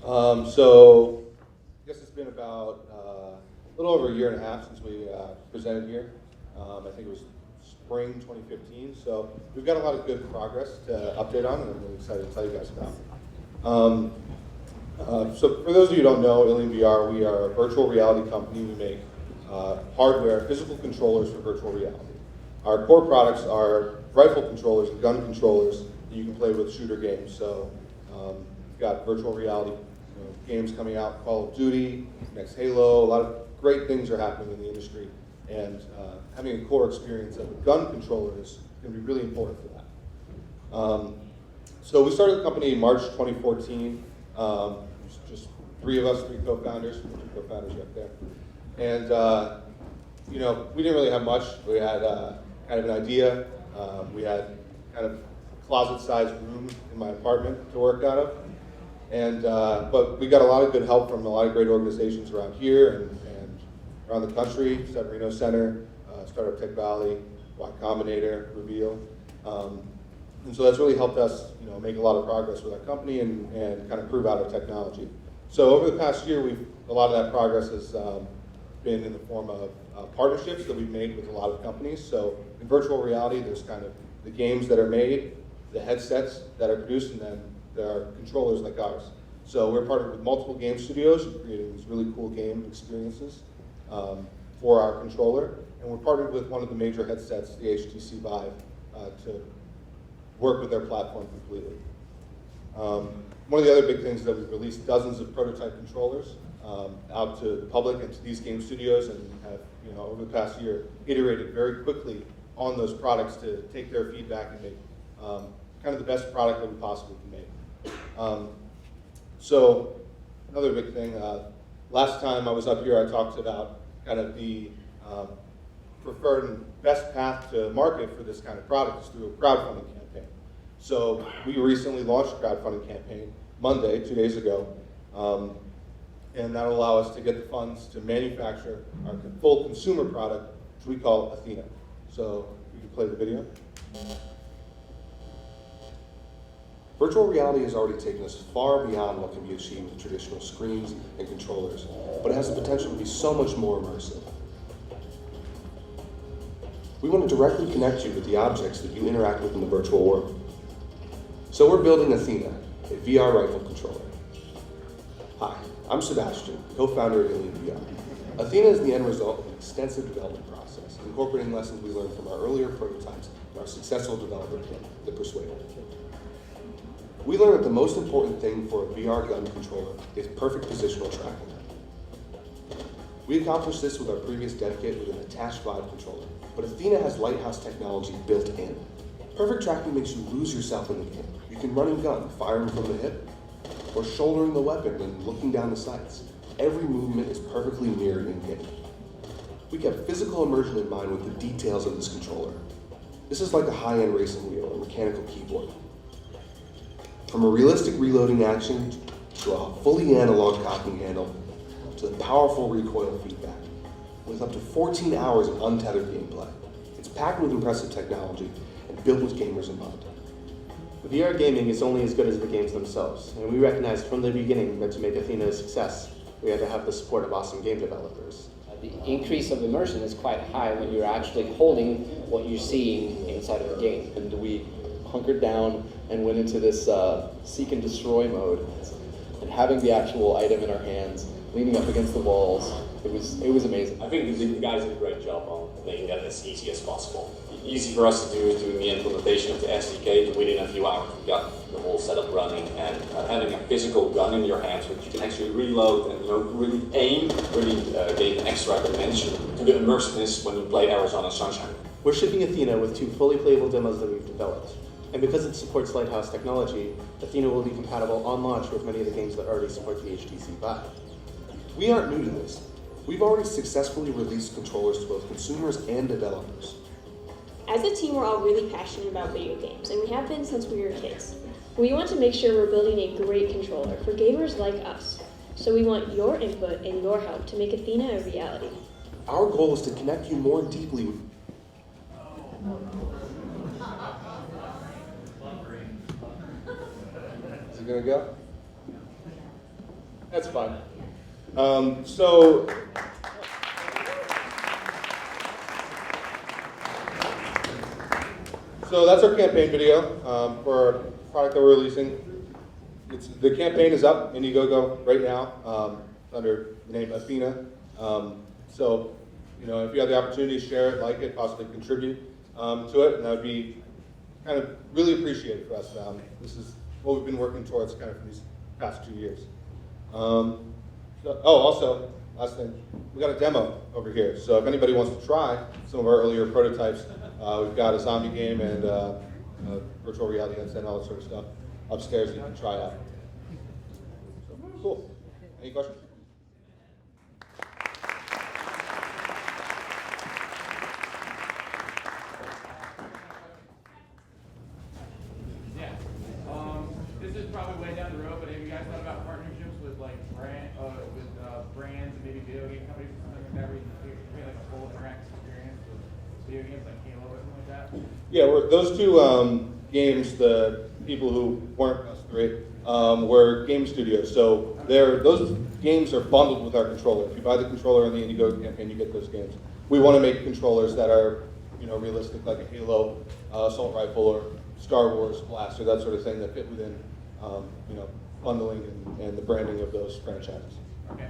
So I guess it's been about a little over a year and a half since we presented here. I think it was spring 2015. So we've got a lot of good progress to update on, and I'm really excited to tell you guys about. So for those of you who don't know, Ilium VR, we are a virtual reality company. We make hardware, physical controllers for virtual reality. Our core products are rifle controllers and gun controllers that you can play with shooter games. So we've got virtual reality games coming out, Call of Duty, next Halo, a lot of great things are happening in the industry. And having a core experience of a gun controller is going to be really important for that. So we started the company in March 2014. Just three of us, three co-founders, two co-founders right there. And we didn't really have much. We had kind of an idea. We had kind of closet-sized room in my apartment to work out of. And but we got a lot of good help from a lot of great organizations around here and around the country, Severino Center, Startup Tech Valley, Y Combinator, Reveal. And so that's really helped us make a lot of progress with our company and kind of prove out our technology. So over the past year, a lot of that progress has been in the form of partnerships that we've made with a lot of companies. So in virtual reality, there's kind of the games that are made, the headsets that are produced, and then there are controllers like ours. So we're partnered with multiple game studios, creating these really cool game experiences for our controller. And we're partnered with one of the major headsets, the HTC Vive, to work with their platform completely. One of the other big things is that we've released dozens of prototype controllers out to the public and to these game studios, and have, over the past year, iterated very quickly on those products to take their feedback and make kind of the best product that we possibly can make. So another big thing, last time I was up here, I talked about kind of the preferred and best path to market for this kind of product is through a crowdfunding campaign. So we recently launched a crowdfunding campaign Monday, 2 days ago, and that'll allow us to get the funds to manufacture our full consumer product, which we call Athena. So you can play the video. Virtual reality has already taken us far beyond what can be achieved with traditional screens and controllers, but it has the potential to be so much more immersive. We want to directly connect you with the objects that you interact with in the virtual world. So we're building Athena, a VR rifle controller. Hi, I'm Sebastian, co-founder of Ilium VR. Athena is the end result of an extensive development process, incorporating lessons we learned from our earlier prototypes and our successful developer kit, the Persuader. We learned that the most important thing for a VR gun controller is perfect positional tracking. We accomplished this with our previous dev kit with an attached Vive controller, but Athena has Lighthouse technology built in. Perfect tracking makes you lose yourself in the game. You can run and gun, firing from the hip, or shouldering the weapon and looking down the sights. Every movement is perfectly mirrored in-game. We kept physical immersion in mind with the details of this controller. This is like a high-end racing wheel or mechanical keyboard. From a realistic reloading action to a fully analog cocking handle to the powerful recoil feedback with up to 14 hours of untethered gameplay. It's packed with impressive technology and built with gamers in mind. VR gaming is only as good as the games themselves, and we recognized from the beginning that to make Athena a success, we had to have the support of awesome game developers. The increase of immersion is quite high when you're actually holding what you're seeing inside of the game. And we hunkered down and went into this seek and destroy mode. And having the actual item in our hands, leaning up against the walls, it was amazing. I think the guys did a great job on making that as easy as possible. Easy for us to do is doing the implementation of the SDK. Within a few hours, we got the whole setup running, and having a physical gun in your hands, which you can actually reload and really aim, really gave an extra dimension to the immersiveness when you play Arizona Sunshine. We're shipping Athena with 2 fully playable demos that we've developed. And because it supports Lighthouse technology, Athena will be compatible on launch with many of the games that already support the HTC Vive. We aren't new to this. We've already successfully released controllers to both consumers and developers. As a team, we're all really passionate about video games, and we have been since we were kids. We want to make sure we're building a great controller for gamers like us. So we want your input and your help to make Athena a reality. Our goal is to connect you more deeply with Is it gonna go? That's fine. So that's our campaign video for our product that we're releasing. The campaign is up Indiegogo right now under the name Athena. So, if you have the opportunity to share it, like it, possibly contribute to it, and that would be kind of really appreciated for us. This is what we've been working towards kind of for these past 2 years. Also, last thing, we got a demo over here. So if anybody wants to try some of our earlier prototypes, we've got a zombie game and virtual reality headset and all that sort of stuff upstairs that you can try out. So, cool. Any questions? Yeah. This is probably way down the road, but have you guys thought about partnerships with like brands and maybe video game companies or something like that, where you can create like a full interactive experience with video games like Halo or something like that? Yeah, those two games, the people who weren't us three, were game studios. So those games are bundled with our controller. If you buy the controller on the Indiegogo campaign, you get those games. We want to make controllers that are, realistic, like a Halo assault rifle or Star Wars blaster, that sort of thing, that fit within, bundling and the branding of those franchises. Okay.